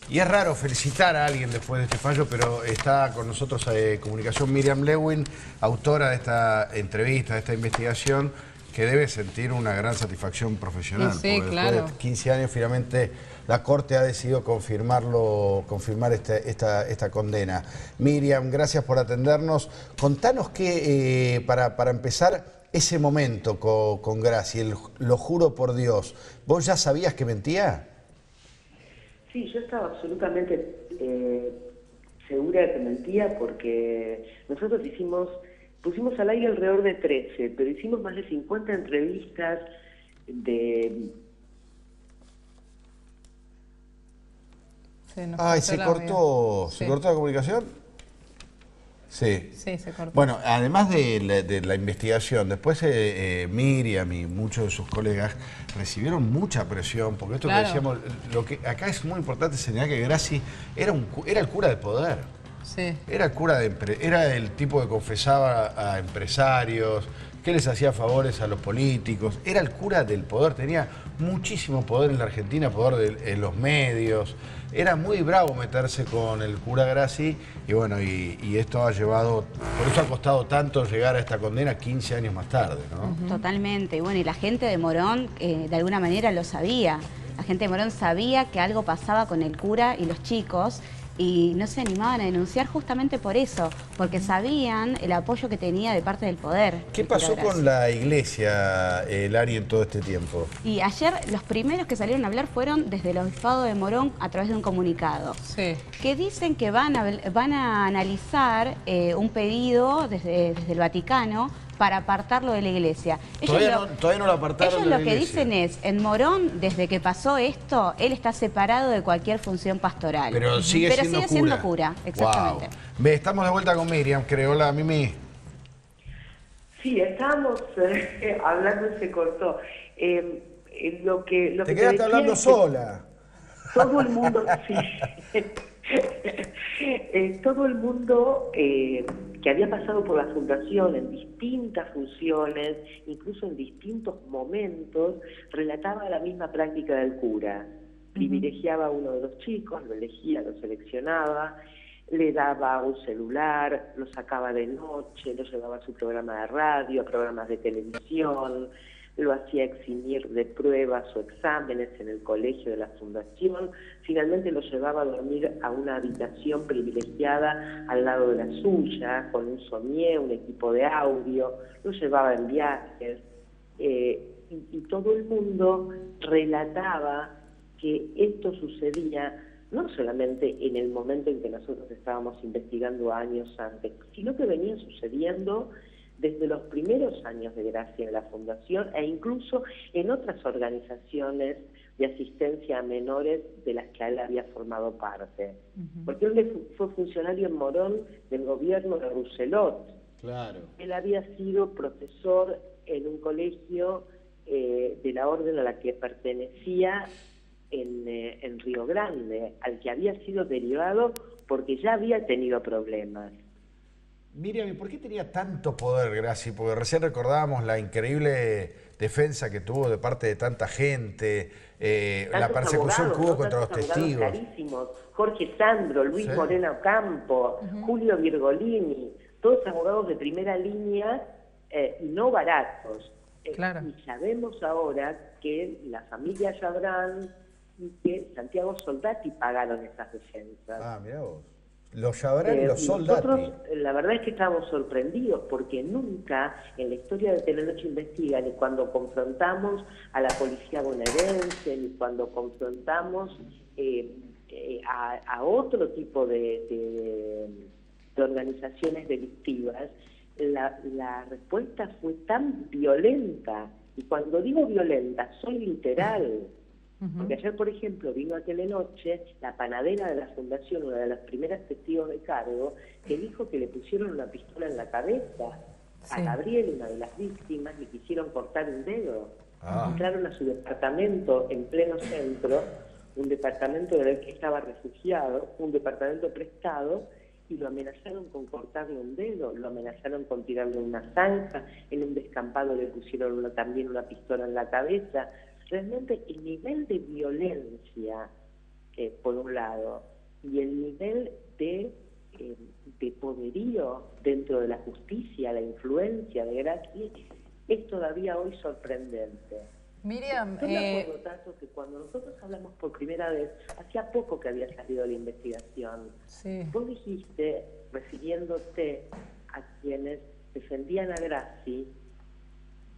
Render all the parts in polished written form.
Y es raro felicitar a alguien después de este fallo, pero está con nosotros Comunicación Miriam Lewin, autora de esta entrevista, de esta investigación, que debe sentir una gran satisfacción profesional. Sí, porque claro. después de 15 años finalmente la Corte ha decidido confirmar esta condena. Miriam, gracias por atendernos. Contanos que, para empezar, ese momento con Gracie, lo juro por Dios, ¿vos ya sabías que mentía? Sí, yo estaba absolutamente segura de que mentía porque nosotros pusimos al aire alrededor de 13, pero hicimos más de 50 entrevistas de... Ay, ¿se cortó la comunicación? Sí. Sí, se cortó. Bueno, además de la investigación, después Miriam y muchos de sus colegas recibieron mucha presión, porque esto que decíamos, acá es muy importante señalar que Gracie era el cura de poder. Sí. Era el tipo que confesaba a empresarios, que les hacía favores a los políticos, era el cura del poder, tenía muchísimo poder en la Argentina, poder en los medios. Era muy bravo meterse con el cura Gracie y bueno, y esto ha llevado, por eso ha costado tanto llegar a esta condena 15 años más tarde, ¿no? Totalmente, y bueno, y la gente de Morón de alguna manera lo sabía. La gente de Morón sabía que algo pasaba con el cura y los chicos y no se animaban a denunciar justamente por eso, porque sabían el apoyo que tenía de parte del poder. ¿Qué pasó con la iglesia, Lari, en todo este tiempo? Y ayer los primeros que salieron a hablar fueron desde el Obispado de Morón a través de un comunicado. Sí. Que dicen que van a analizar un pedido desde el Vaticano para apartarlo de la iglesia. Todavía no lo apartaron de la iglesia. Ellos lo que dicen es, en Morón, desde que pasó esto, él está separado de cualquier función pastoral. Pero sigue siendo cura, exactamente. Wow. Estamos de vuelta con Miriam, creo. Hola, Mimi. Sí, estábamos hablando y se cortó. Te quedaste hablando sola. Todo el mundo, sí. Todo el mundo que había pasado por la fundación en distintas funciones, incluso en distintos momentos, relataba la misma práctica del cura. Privilegiaba a uno de los chicos, lo elegía, lo seleccionaba, le daba un celular, lo sacaba de noche, lo llevaba a su programa de radio, a programas de televisión, lo hacía eximir de pruebas o exámenes en el colegio de la fundación, finalmente lo llevaba a dormir a una habitación privilegiada al lado de la suya, con un somier, un equipo de audio, lo llevaba en viajes, y todo el mundo relataba que esto sucedía no solamente en el momento en que nosotros estábamos investigando años antes, sino que venía sucediendo desde los primeros años de Gracie en la Fundación e incluso en otras organizaciones de asistencia a menores de las que él había formado parte. Porque él fue funcionario en Morón del gobierno de Rousselot. Claro. Él había sido profesor en un colegio de la orden a la que pertenecía en Río Grande, al que había sido derivado porque ya había tenido problemas. Miriam, ¿y por qué tenía tanto poder Gracie? Porque recién recordábamos la increíble defensa que tuvo de parte de tanta gente, la persecución que hubo contra los testigos. Carísimos. Jorge Sandro, Luis Moreno Campo, Julio Virgolini, todos abogados de primera línea y no baratos. Claro. Y sabemos ahora que la familia Chabrán y que Santiago Soldati pagaron esas defensas. Ah, mirá vos. Los Chabrán y los Soldati. Nosotros, la verdad es que estábamos sorprendidos porque nunca en la historia de Telenoche Investiga, ni cuando confrontamos a la policía bonaerense, ni cuando confrontamos a otro tipo de organizaciones delictivas, la respuesta fue tan violenta. Y cuando digo violenta, soy literal. Porque ayer, por ejemplo, vino a Telenoche la panadera de la fundación, una de las primeras testigos de cargo, que dijo que le pusieron una pistola en la cabeza a Gabriel, una de las víctimas, le quisieron cortar un dedo. Entraron a su departamento en pleno centro, un departamento del que estaba refugiado, un departamento prestado, y lo amenazaron con cortarle un dedo, lo amenazaron con tirarle una zanja, en un descampado le pusieron también una pistola en la cabeza. Realmente el nivel de violencia por un lado, y el nivel de poderío dentro de la justicia, la influencia de Graci, es todavía hoy sorprendente. Miriam, Yo me acuerdo tanto que cuando nosotros hablamos por primera vez, hacía poco que había salido la investigación, sí. vos dijiste, refiriéndote a quienes defendían a Graci,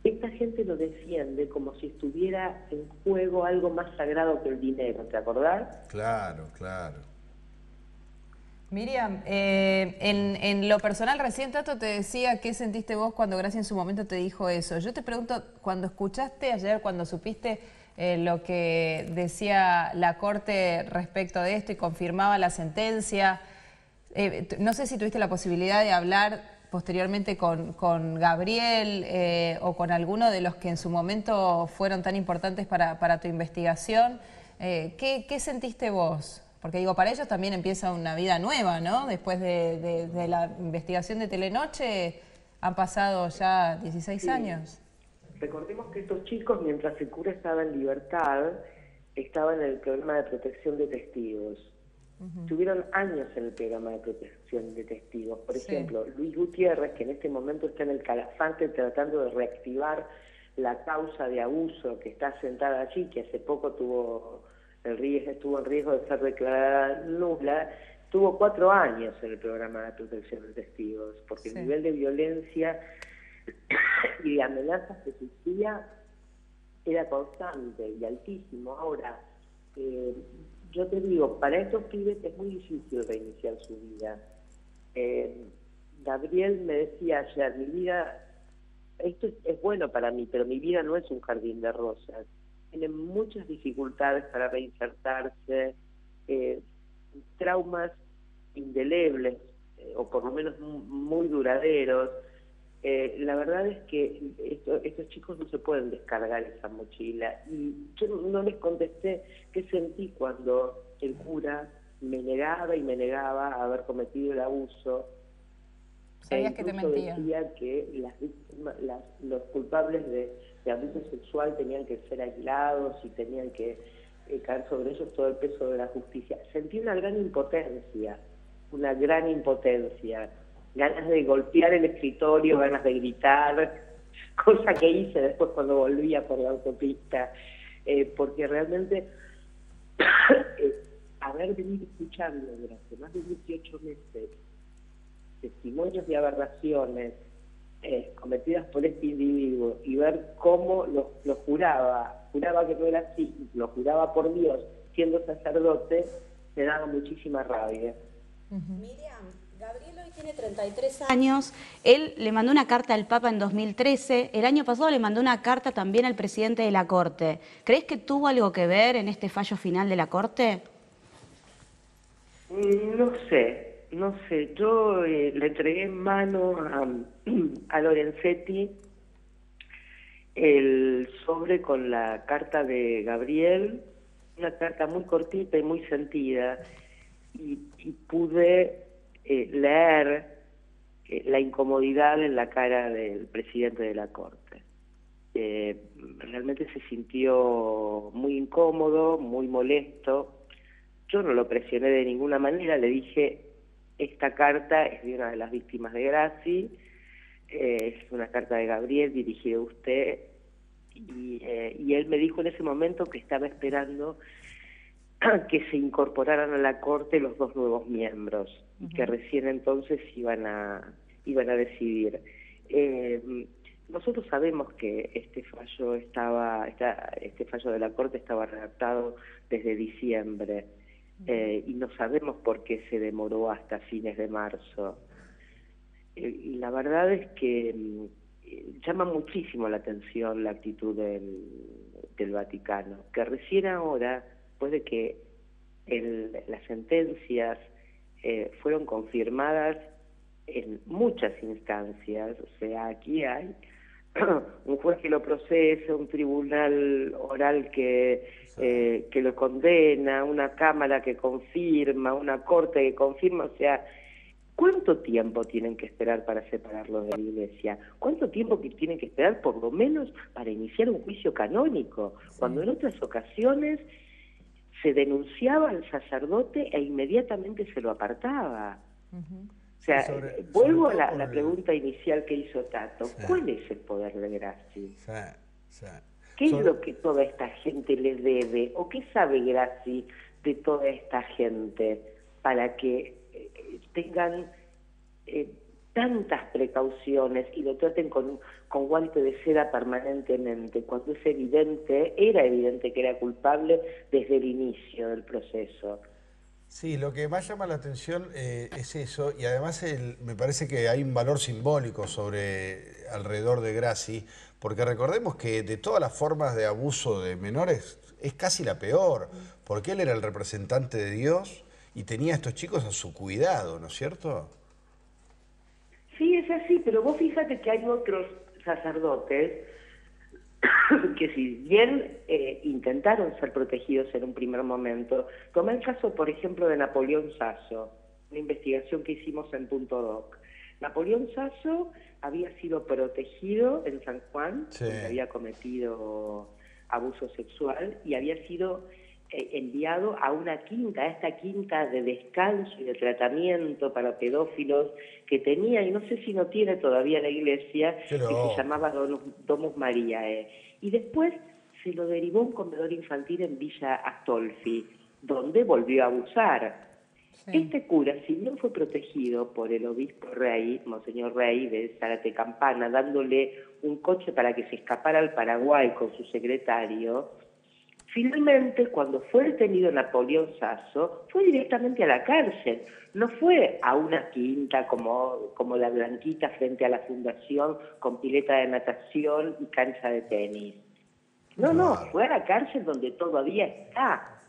esta gente lo defiende como si estuviera en juego algo más sagrado que el dinero, ¿te acordás? Claro, claro. Miriam, en lo personal, recién Tato te decía qué sentiste vos cuando Graci en su momento te dijo eso. Yo te pregunto, cuando escuchaste ayer, cuando supiste lo que decía la Corte respecto de esto y confirmaba la sentencia, no sé si tuviste la posibilidad de hablar posteriormente con Gabriel o con alguno de los que en su momento fueron tan importantes para tu investigación. ¿Qué sentiste vos? Porque digo, para ellos también empieza una vida nueva, ¿no? Después de la investigación de Telenoche han pasado ya 16 años. Recordemos que estos chicos, mientras el cura estaba en libertad, estaban en el programa de protección de testigos. Tuvieron años en el programa de protección de testigos. Por ejemplo, Luis Gutiérrez, que en este momento está en el Calafate tratando de reactivar la causa de abuso que está sentada allí, que hace poco estuvo en riesgo de ser declarada nula, tuvo 4 años en el programa de protección de testigos, porque el nivel de violencia y de amenazas que sufría era constante y altísimo. Ahora, yo te digo, para estos pibes es muy difícil reiniciar su vida. Gabriel me decía ayer, mi vida, esto es bueno para mí, pero mi vida no es un jardín de rosas. Tienen muchas dificultades para reinsertarse, traumas indelebles, o por lo menos muy duraderos. La verdad es que estos chicos no se pueden descargar esa mochila. Y yo no les contesté qué sentí cuando el cura me negaba y me negaba a haber cometido el abuso. Sabías que te mentía. Decía que los culpables de abuso sexual tenían que ser aislados y tenían que caer sobre ellos todo el peso de la justicia. Sentí una gran impotencia, ganas de golpear el escritorio, ganas de gritar, cosa que hice después cuando volvía por la autopista, porque realmente haber venido escuchando durante más de 18 meses testimonios de aberraciones cometidas por este individuo y ver cómo lo juraba que no era así, lo juraba por Dios siendo sacerdote, me daba muchísima rabia. Miriam, Gabriel hoy tiene 33 años, él le mandó una carta al Papa en 2013, el año pasado le mandó una carta también al presidente de la Corte. ¿Crees que tuvo algo que ver en este fallo final de la Corte? No sé, yo le entregué en mano a Lorenzetti el sobre con la carta de Gabriel, una carta muy cortita y muy sentida, y pude leer la incomodidad en la cara del presidente de la Corte. Realmente se sintió muy incómodo, muy molesto. Yo no lo presioné de ninguna manera, le dije, esta carta es de una de las víctimas de Graci, es una carta de Gabriel dirigida a usted, y él me dijo en ese momento que estaba esperando que se incorporaran a la Corte los 2 nuevos miembros, y que recién entonces iban a decidir. Nosotros sabemos que este fallo de la Corte estaba redactado desde diciembre, y no sabemos por qué se demoró hasta fines de marzo. La verdad es que llama muchísimo la atención la actitud del Vaticano, que recién ahora, después de que las sentencias fueron confirmadas en muchas instancias, o sea, aquí hay un juez que lo procesa, un tribunal oral que lo condena, una cámara que confirma, una corte que confirma, o sea, ¿cuánto tiempo tienen que esperar para separarlo de la Iglesia? ¿Cuánto tiempo tienen que esperar por lo menos para iniciar un juicio canónico? Cuando en otras ocasiones se denunciaba al sacerdote e inmediatamente se lo apartaba. O sea, vuelvo a la pregunta inicial que hizo Tato. Sí. ¿Cuál es el poder de Grassi? Sí. ¿Qué es lo que toda esta gente le debe? ¿O qué sabe Grassi de toda esta gente para que tengan tantas precauciones y lo traten con guante de seda permanentemente, cuando es evidente, era evidente que era culpable desde el inicio del proceso? Sí, lo que más llama la atención es eso, y además me parece que hay un valor simbólico alrededor de Grassi, porque recordemos que de todas las formas de abuso de menores es casi la peor, porque él era el representante de Dios y tenía a estos chicos a su cuidado, ¿no es cierto? Sí, es así, pero vos fíjate que hay otros sacerdotes que si bien intentaron ser protegidos en un primer momento. Tomé el caso, por ejemplo, de Napoleón Sasso, una investigación que hicimos en Punto Doc. Napoleón Sasso había sido protegido en San Juan, sí, donde había cometido abuso sexual, y había sido enviado a una quinta, a esta quinta de descanso y de tratamiento para pedófilos que tenía, y no sé si no tiene todavía la iglesia, pero que se llamaba Domus Mariae. Y después se lo derivó a un comedor infantil en Villa Astolfi, donde volvió a abusar. Sí. Este cura, si bien fue protegido por el obispo Rey, Monseñor Rey de Zárate Campana, dándole un coche para que se escapara al Paraguay con su secretario, finalmente, cuando fue detenido Napoleón Sasso, fue directamente a la cárcel. No fue a una quinta como la Blanquita frente a la fundación con pileta de natación y cancha de tenis. No, fue a la cárcel donde todavía está.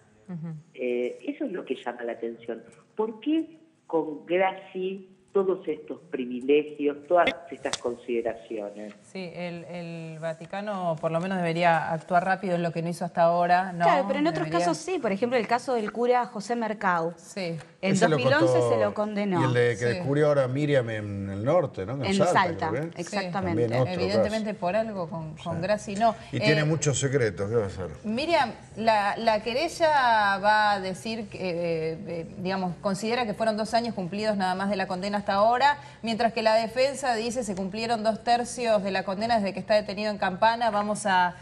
Eso es lo que llama la atención. ¿Por qué con Grassi todos estos privilegios, todas estas consideraciones? Sí, el Vaticano por lo menos debería actuar rápido en lo que no hizo hasta ahora, ¿no? Claro, pero en otros casos sí. Por ejemplo, el caso del cura José Mercado. Sí. En 2011 se lo condenó. Y el que descubrió ahora Miriam en el norte, ¿no? En Salta, exactamente. Sí. Evidentemente por algo con Grassi no. Y tiene muchos secretos, ¿qué va a hacer? Miriam, la querella va a decir que, digamos, considera que fueron 2 años cumplidos nada más de la condena hasta ahora, mientras que la defensa dice se cumplieron 2/3 de la condena desde que está detenido en Campana. Vamos a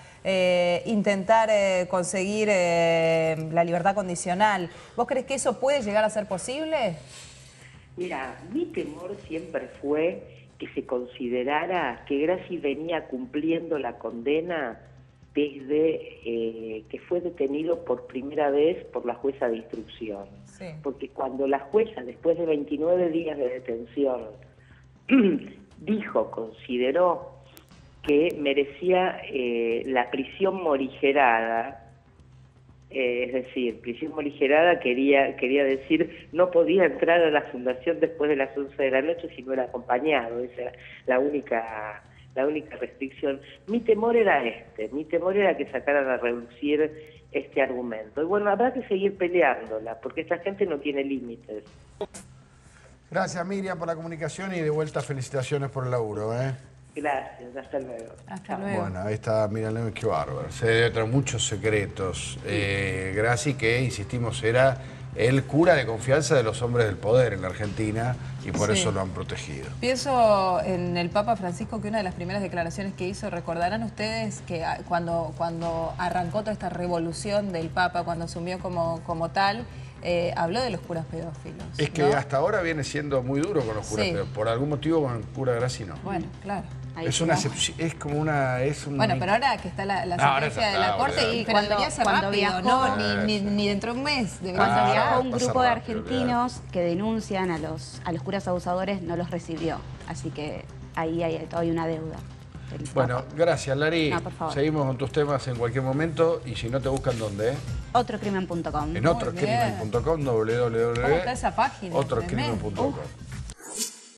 intentar conseguir la libertad condicional. ¿Vos crees que eso puede llegar a ser posible? Mira, mi temor siempre fue que se considerara que Grassi venía cumpliendo la condena desde que fue detenido por primera vez por la jueza de instrucción. Sí. Porque cuando la jueza, después de 29 días de detención, consideró que merecía la prisión morigerada, es decir, prisión morigerada quería decir no podía entrar a la fundación después de las 11 de la noche si no era acompañado. Esa era la única restricción. Mi temor era que sacaran a reducir este argumento. Y bueno, habrá que seguir peleándola, porque esta gente no tiene límites. Gracias, Miriam, por la comunicación y de vuelta felicitaciones por el laburo, Gracias, hasta luego. Hasta luego. Bueno, ahí está Miriam Lemus, qué bárbaro. Se debe traer muchos secretos. Grassi, que, insistimos, era el cura de confianza de los hombres del poder en la Argentina y por eso lo han protegido. Pienso en el Papa Francisco, que una de las primeras declaraciones que hizo, recordarán ustedes que cuando arrancó toda esta revolución del Papa, cuando asumió como tal, habló de los curas pedófilos. Es que hasta ahora viene siendo muy duro con los curas pedófilos. Por algún motivo con el cura Grassi no. Bueno, claro. Es una excepción, es como una... Bueno, pero ahora que está la sentencia de la Corte, y cuando viajó, ¿no? Ni dentro de un mes. Cuando viajó un grupo de argentinos que denuncian a los curas abusadores, no los recibió. Así que ahí hay todavía una deuda. Bueno, gracias, Lari. No, por favor. Seguimos con tus temas en cualquier momento y si no te buscan, ¿dónde? Otrocrimen.com. En otrocrimen.com, ¿Cómo está esa página? Otrocrimen.com.